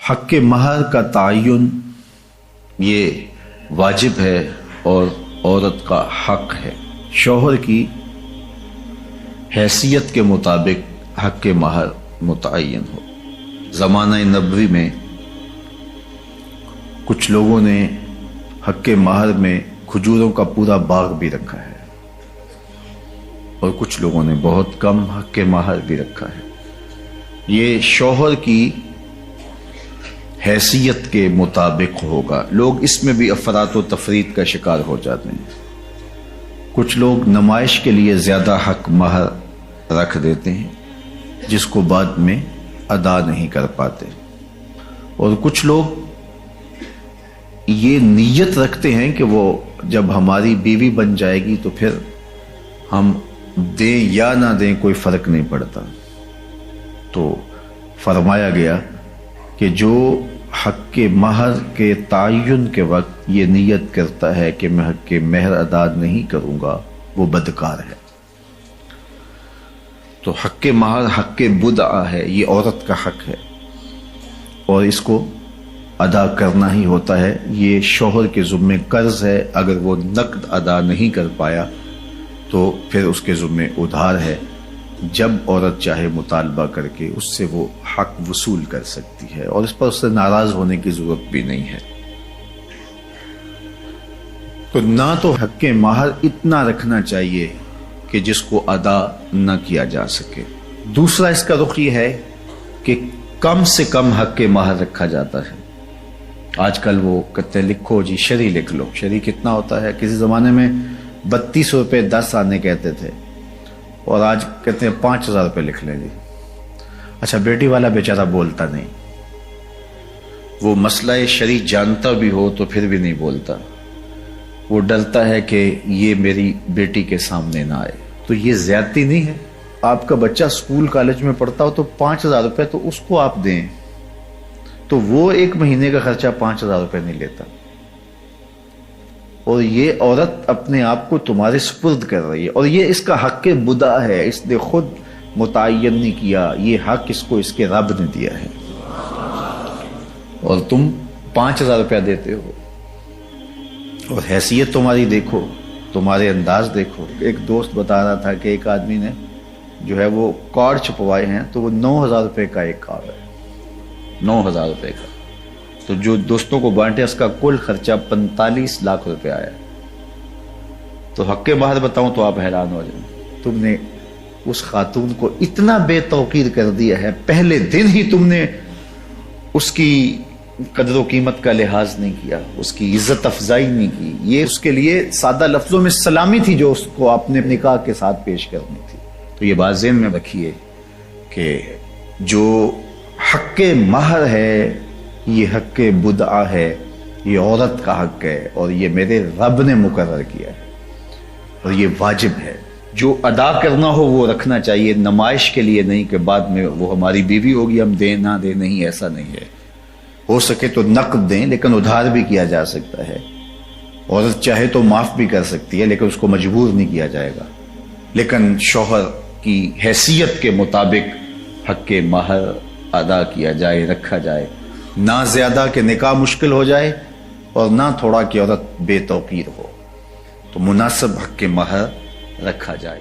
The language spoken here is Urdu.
حق کے مہر کا تعین یہ واجب ہے اور عورت کا حق ہے۔ شوہر کی حیثیت کے مطابق حق کے مہر متعین ہو۔ زمانہ نبوی میں کچھ لوگوں نے حق کے مہر میں کھجوروں کا پورا باغ بھی رکھا ہے اور کچھ لوگوں نے بہت کم حق کے مہر بھی رکھا ہے۔ یہ شوہر کی حیثیت کے مطابق ہوگا۔ لوگ اس میں بھی افراط و تفریط کا شکار ہو جاتے ہیں۔ کچھ لوگ نمائش کے لیے زیادہ حق مہر رکھ دیتے ہیں جس کو بعد میں ادا نہیں کر پاتے، اور کچھ لوگ یہ نیت رکھتے ہیں کہ وہ جب ہماری بیوی بن جائے گی تو پھر ہم دیں یا نہ دیں کوئی فرق نہیں پڑتا۔ تو فرمایا گیا کہ جو حق کے مہر کے تعین کے وقت یہ نیت کرتا ہے کہ میں حق کے مہر ادا نہیں کروں گا وہ بدکار ہے۔ تو حق کے مہر حق کے بدعہ ہے، یہ عورت کا حق ہے اور اس کو ادا کرنا ہی ہوتا ہے۔ یہ شوہر کے ذمے قرض ہے، اگر وہ نقد ادا نہیں کر پایا تو پھر اس کے ذمے ادھار ہے۔ جب عورت چاہے مطالبہ کر کے اس سے وہ حق وصول کر سکتی ہے اور اس پر اس سے ناراض ہونے کی ضرورت بھی نہیں ہے۔ تو نہ تو حق کے مہر اتنا رکھنا چاہیے کہ جس کو ادا نہ کیا جا سکے۔ دوسرا اس کا رخ یہ ہے کہ کم سے کم حق کے مہر رکھا جاتا ہے۔ آج کل وہ کہتے ہیں لکھو جی شرعی لکھ لو۔ شرعی کتنا ہوتا ہے؟ کسی زمانے میں 3200 روپے 10 آنے کہتے تھے اور آج کہتے ہیں 5000 روپے لکھ لیں گے۔ اچھا، بیٹی والا بیچارہ بولتا نہیں، وہ مسئلہ شرعی جانتا بھی ہو تو پھر بھی نہیں بولتا، وہ ڈرتا ہے کہ یہ میری بیٹی کے سامنے نہ آئے۔ تو یہ زیادتی نہیں ہے؟ آپ کا بچہ سکول کالج میں پڑھتا ہو تو 5000 روپے تو اس کو آپ دیں، تو وہ ایک مہینے کا خرچہ 5000 روپے نہیں لیتا، اور یہ عورت اپنے آپ کو تمہارے سپرد کر رہی ہے، اور یہ اس کا حق بدعہ ہے، اس نے خود متعین نہیں کیا، یہ حق اس کو اس کے رب نے دیا ہے، اور تم 5000 روپیہ دیتے ہو۔ اور حیثیت تمہاری دیکھو، تمہارے انداز دیکھو۔ ایک دوست بتا رہا تھا کہ ایک آدمی نے جو ہے وہ کارڈ چھپوائے ہیں تو وہ 9000 روپے کا ایک کارڈ ہے، 9000 روپے کا۔ تو جو دوستوں کو بانٹے اس کا کل خرچہ 45 لاکھ روپے آیا۔ تو حق کے مہر بتاؤں تو آپ حیران ہو جائیں، تم نے اس خاتون کو اتنا بے توقیر کر دیا ہے، پہلے دن ہی تم نے اس کی قدر و قیمت کا لحاظ نہیں کیا، اس کی عزت افزائی نہیں کی۔ یہ اس کے لیے سادہ لفظوں میں سلامی تھی جو اس کو آپ نے نکاح کے ساتھ پیش کرنی تھی۔ تو یہ بات ذہن میں رکھیے کہ جو حق کے مہر ہے یہ حق کے بدعہ ہے، یہ عورت کا حق ہے اور یہ میرے رب نے مقرر کیا ہے اور یہ واجب ہے۔ جو ادا کرنا ہو وہ رکھنا چاہیے، نمائش کے لیے نہیں کہ بعد میں وہ ہماری بیوی ہوگی ہم دیں نہ دیں، نہیں، ایسا نہیں ہے۔ ہو سکے تو نقد دیں لیکن ادھار بھی کیا جا سکتا ہے۔ عورت چاہے تو معاف بھی کر سکتی ہے لیکن اس کو مجبور نہیں کیا جائے گا، لیکن شوہر کی حیثیت کے مطابق حق کے مہر ادا کیا جائے، رکھا جائے، نہ زیادہ کہ نکاح مشکل ہو جائے اور نہ تھوڑا کہ عورت بے توقیر ہو۔ تو مناسب حق کے مہر رکھا جائے۔